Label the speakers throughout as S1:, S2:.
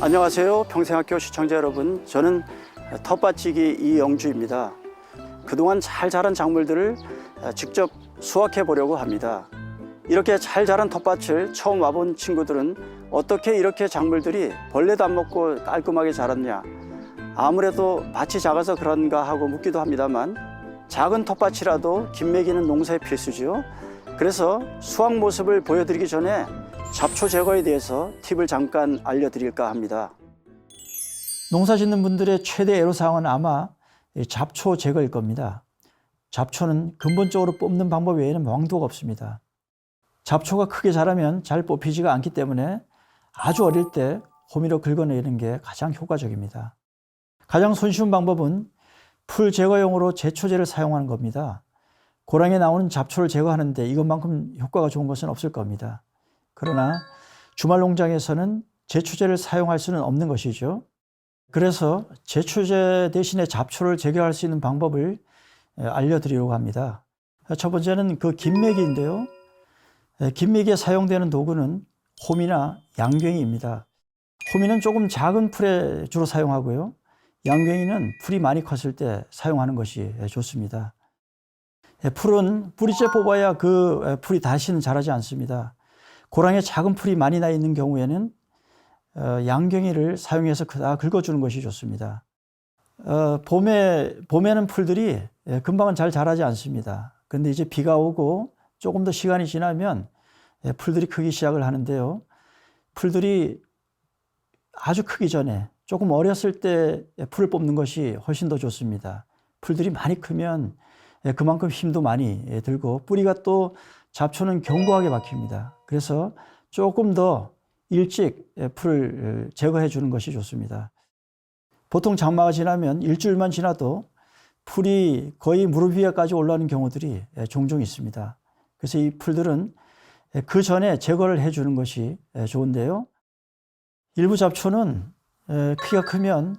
S1: 안녕하세요. 평생학교 시청자 여러분. 저는 텃밭지기 이영주입니다. 그동안 잘 자란 작물들을 직접 수확해 보려고 합니다. 이렇게 잘 자란 텃밭을 처음 와본 친구들은 어떻게 이렇게 작물들이 벌레도 안 먹고 깔끔하게 자랐냐, 아무래도 밭이 작아서 그런가 하고 묻기도 합니다만, 작은 텃밭이라도 김매기는 농사에 필수지요. 그래서 수확 모습을 보여드리기 전에 잡초 제거에 대해서 팁을 잠깐 알려드릴까 합니다. 농사 짓는 분들의 최대 애로사항은 아마 잡초 제거일 겁니다. 잡초는 근본적으로 뽑는 방법 외에는 왕도가 없습니다. 잡초가 크게 자라면 잘 뽑히지가 않기 때문에 아주 어릴 때 호미로 긁어내는 게 가장 효과적입니다. 가장 손쉬운 방법은 풀 제거용으로 제초제를 사용하는 겁니다. 고랑에 나오는 잡초를 제거하는데 이것만큼 효과가 좋은 것은 없을 겁니다. 그러나 주말 농장에서는 제초제를 사용할 수는 없는 것이죠. 그래서 제초제 대신에 잡초를 제거할 수 있는 방법을 알려드리려고 합니다. 첫 번째는 그 김매기인데요. 김매기에 사용되는 도구는 호미나 양갱이입니다. 호미는 조금 작은 풀에 주로 사용하고요. 양갱이는 풀이 많이 컸을 때 사용하는 것이 좋습니다. 풀은 뿌리째 뽑아야 그 풀이 다시는 자라지 않습니다. 고랑에 작은 풀이 많이 나 있는 경우에는 양갱이를 사용해서 다 긁어주는 것이 좋습니다. 봄에는 풀들이 금방은 잘 자라지 않습니다. 그런데 이제 비가 오고 조금 더 시간이 지나면 풀들이 크기 시작을 하는데요. 풀들이 아주 크기 전에 조금 어렸을 때 풀을 뽑는 것이 훨씬 더 좋습니다. 풀들이 많이 크면 그만큼 힘도 많이 들고 뿌리가 또 잡초는 견고하게 박힙니다. 그래서 조금 더 일찍 풀을 제거해 주는 것이 좋습니다. 보통 장마가 지나면 일주일만 지나도 풀이 거의 무릎 위에까지 올라오는 경우들이 종종 있습니다. 그래서 이 풀들은 그 전에 제거를 해 주는 것이 좋은데요. 일부 잡초는 키가 크면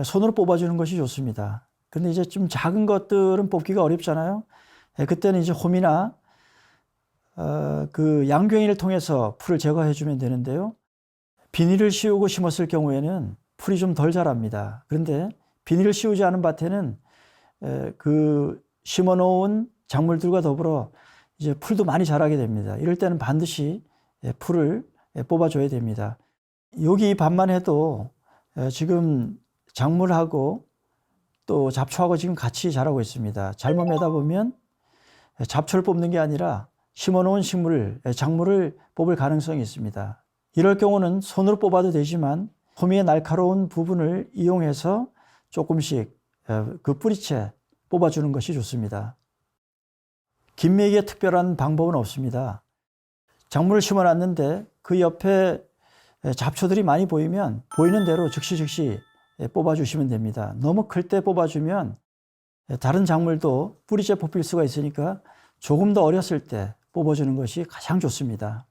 S1: 손으로 뽑아주는 것이 좋습니다. 그런데 이제 좀 작은 것들은 뽑기가 어렵잖아요. 그때는 이제 호미나 그 양갱이를 통해서 풀을 제거해 주면 되는데요. 비닐을 씌우고 심었을 경우에는 풀이 좀 덜 자랍니다. 그런데 비닐을 씌우지 않은 밭에는 그 심어 놓은 작물들과 더불어 이제 풀도 많이 자라게 됩니다. 이럴 때는 반드시 풀을 뽑아줘야 됩니다. 여기 이 밭만 해도 지금 작물하고 또 잡초하고 지금 같이 자라고 있습니다. 잘못 매다 보면 잡초를 뽑는 게 아니라 심어놓은 작물을 뽑을 가능성이 있습니다. 이럴 경우는 손으로 뽑아도 되지만 호미의 날카로운 부분을 이용해서 조금씩 그 뿌리채 뽑아주는 것이 좋습니다. 김매기에 특별한 방법은 없습니다. 작물을 심어놨는데 그 옆에 잡초들이 많이 보이면 보이는 대로 즉시 뽑아주시면 됩니다. 너무 클 때 뽑아주면 다른 작물도 뿌리째 뽑힐 수가 있으니까 조금 더 어렸을 때 뽑아주는 것이 가장 좋습니다.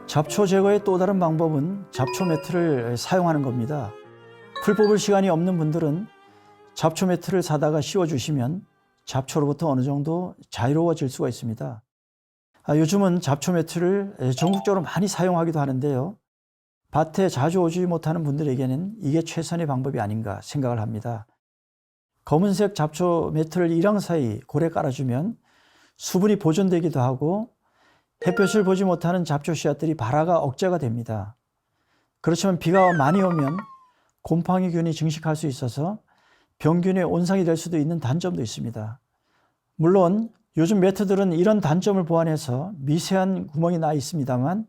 S1: 잡초 제거의 또 다른 방법은 잡초 매트를 사용하는 겁니다. 풀 뽑을 시간이 없는 분들은 잡초 매트를 사다가 씌워주시면 잡초로부터 어느 정도 자유로워질 수가 있습니다. 요즘은 잡초 매트를 전국적으로 많이 사용하기도 하는데요. 밭에 자주 오지 못하는 분들에게는 이게 최선의 방법이 아닌가 생각을 합니다. 검은색 잡초 매트를 일항 사이 골에 깔아주면 수분이 보존되기도 하고 햇볕을 보지 못하는 잡초 씨앗들이 발화가 억제가 됩니다. 그렇지만 비가 많이 오면 곰팡이균이 증식할 수 있어서 병균의 온상이 될 수도 있는 단점도 있습니다. 물론 요즘 매트들은 이런 단점을 보완해서 미세한 구멍이 나 있습니다만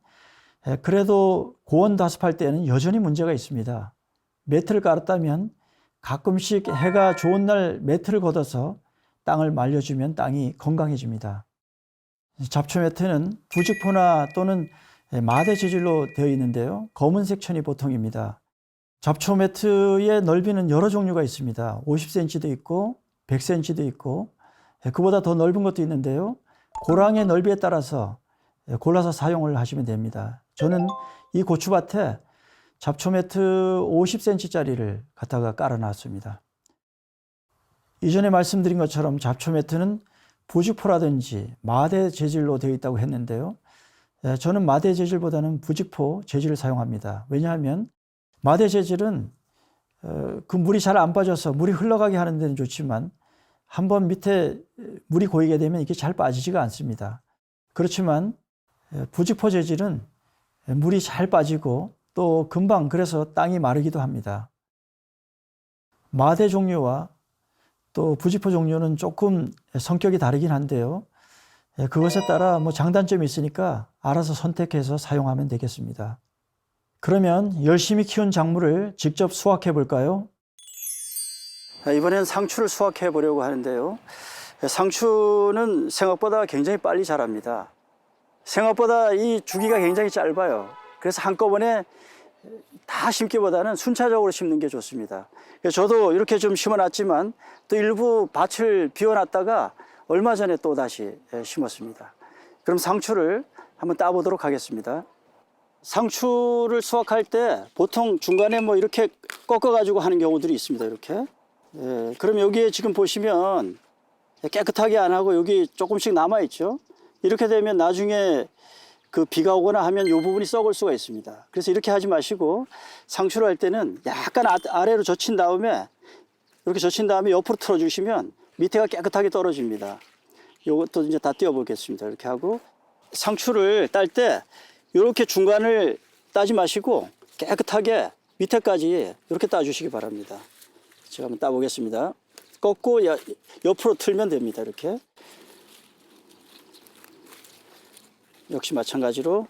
S1: 그래도 고온 다습할 때는 여전히 문제가 있습니다. 매트를 깔았다면 가끔씩 해가 좋은 날 매트를 걷어서 땅을 말려주면 땅이 건강해집니다. 잡초 매트는 부직포나 또는 마대 재질로 되어 있는데요. 검은색 천이 보통입니다. 잡초 매트의 넓이는 여러 종류가 있습니다. 50cm도 있고 100cm도 있고 그보다 더 넓은 것도 있는데요. 고랑의 넓이에 따라서 골라서 사용을 하시면 됩니다. 저는 이 고추밭에 잡초 매트 50cm짜리를 갖다가 깔아놨습니다. 이전에 말씀드린 것처럼 잡초 매트는 부직포라든지 마대 재질로 되어 있다고 했는데요. 저는 마대 재질보다는 부직포 재질을 사용합니다. 왜냐하면 마대 재질은 그 물이 잘 안 빠져서 물이 흘러가게 하는 데는 좋지만 한번 밑에 물이 고이게 되면 이게 잘 빠지지가 않습니다. 그렇지만 부직포 재질은 물이 잘 빠지고 또 금방 그래서 땅이 마르기도 합니다. 마대 종류와 또 부직포 종류는 조금 성격이 다르긴 한데요. 그것에 따라 장단점이 있으니까 알아서 선택해서 사용하면 되겠습니다. 그러면 열심히 키운 작물을 직접 수확해 볼까요? 이번엔 상추를 수확해 보려고 하는데요. 상추는 생각보다 굉장히 빨리 자랍니다. 생각보다 이 주기가 굉장히 짧아요. 그래서 한꺼번에 다 심기보다는 순차적으로 심는 게 좋습니다. 저도 이렇게 좀 심어놨지만 또 일부 밭을 비워놨다가 얼마 전에 또 다시 심었습니다. 그럼 상추를 한번 따보도록 하겠습니다. 상추를 수확할 때 보통 중간에 이렇게 꺾어가지고 하는 경우들이 있습니다. 이렇게. 그럼 여기에 지금 보시면 깨끗하게 안 하고 여기 조금씩 남아있죠. 이렇게 되면 나중에 그 비가 오거나 하면 이 부분이 썩을 수가 있습니다. 그래서 이렇게 하지 마시고 상추를 할 때는 약간 아래로 젖힌 다음에 이렇게 젖힌 다음에 옆으로 틀어주시면 밑에가 깨끗하게 떨어집니다. 이것도 이제 다 띄워보겠습니다. 이렇게 하고 상추를 딸 때 이렇게 중간을 따지 마시고 깨끗하게 밑에까지 이렇게 따주시기 바랍니다. 제가 한번 따보겠습니다. 꺾고 옆으로 틀면 됩니다. 이렇게. 역시 마찬가지로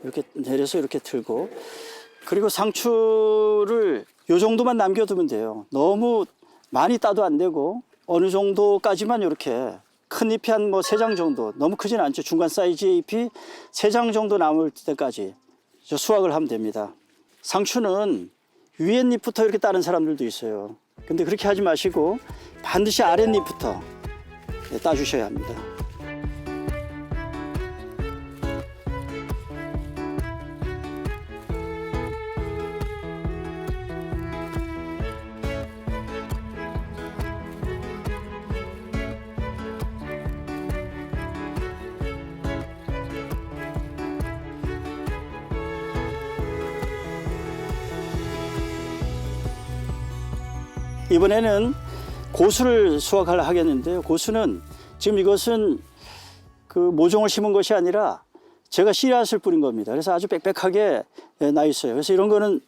S1: 이렇게 내려서 이렇게 틀고, 그리고 상추를 이 정도만 남겨두면 돼요. 너무 많이 따도 안 되고 어느 정도까지만 이렇게 큰 잎이 한 3장 정도, 너무 크진 않죠. 중간 사이즈의 잎이 3장 정도 남을 때까지 수확을 하면 됩니다. 상추는 위에 잎부터 이렇게 따는 사람들도 있어요. 근데 그렇게 하지 마시고 반드시 아랫잎부터 따주셔야 합니다. 이번에는 고수를 수확하려 하겠는데요. 고수는 지금 이것은 그 모종을 심은 것이 아니라 제가 씨앗을 뿌린 겁니다. 그래서 아주 빽빽하게 나 있어요. 그래서 이런 거는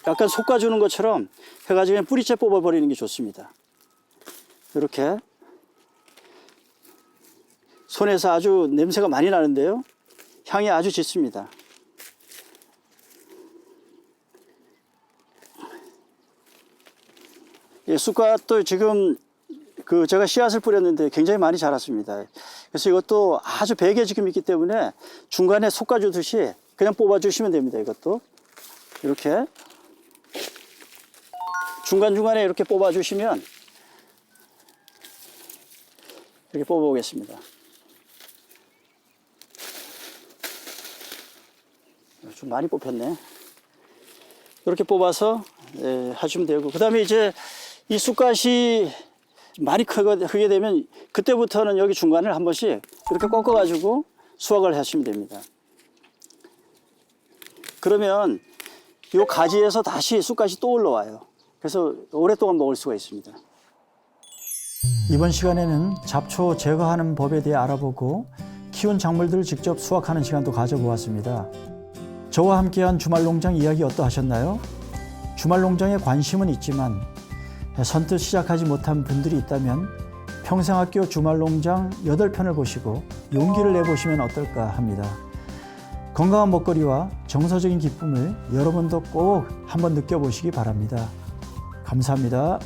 S1: 약간 솎아주는 것처럼 해가지고 그냥 뿌리째 뽑아버리는 게 좋습니다. 이렇게 손에서 아주 냄새가 많이 나는데요. 향이 아주 짙습니다. 쑥갓도 지금 제가 씨앗을 뿌렸는데 굉장히 많이 자랐습니다. 그래서 이것도 아주 베게 지금 있기 때문에 중간에 솎아주듯이 그냥 뽑아주시면 됩니다. 이것도 이렇게 중간중간에 이렇게 뽑아주시면, 이렇게 뽑아보겠습니다. 좀 많이 뽑혔네. 이렇게 뽑아서 하시면 되고, 그 다음에 이제 이 쑥갓이 많이 크게 되면 그때부터는 여기 중간을 한 번씩 이렇게 꺾어가지고 수확을 하시면 됩니다. 그러면 이 가지에서 다시 쑥갓이 또 올라와요. 그래서 오랫동안 먹을 수가 있습니다. 이번 시간에는 잡초 제거하는 법에 대해 알아보고 키운 작물들을 직접 수확하는 시간도 가져보았습니다. 저와 함께한 주말농장 이야기 어떠하셨나요? 주말농장에 관심은 있지만 선뜻 시작하지 못한 분들이 있다면 평생학교 주말농장 8편을 보시고 용기를 내보시면 어떨까 합니다. 건강한 먹거리와 정서적인 기쁨을 여러분도 꼭 한번 느껴보시기 바랍니다. 감사합니다.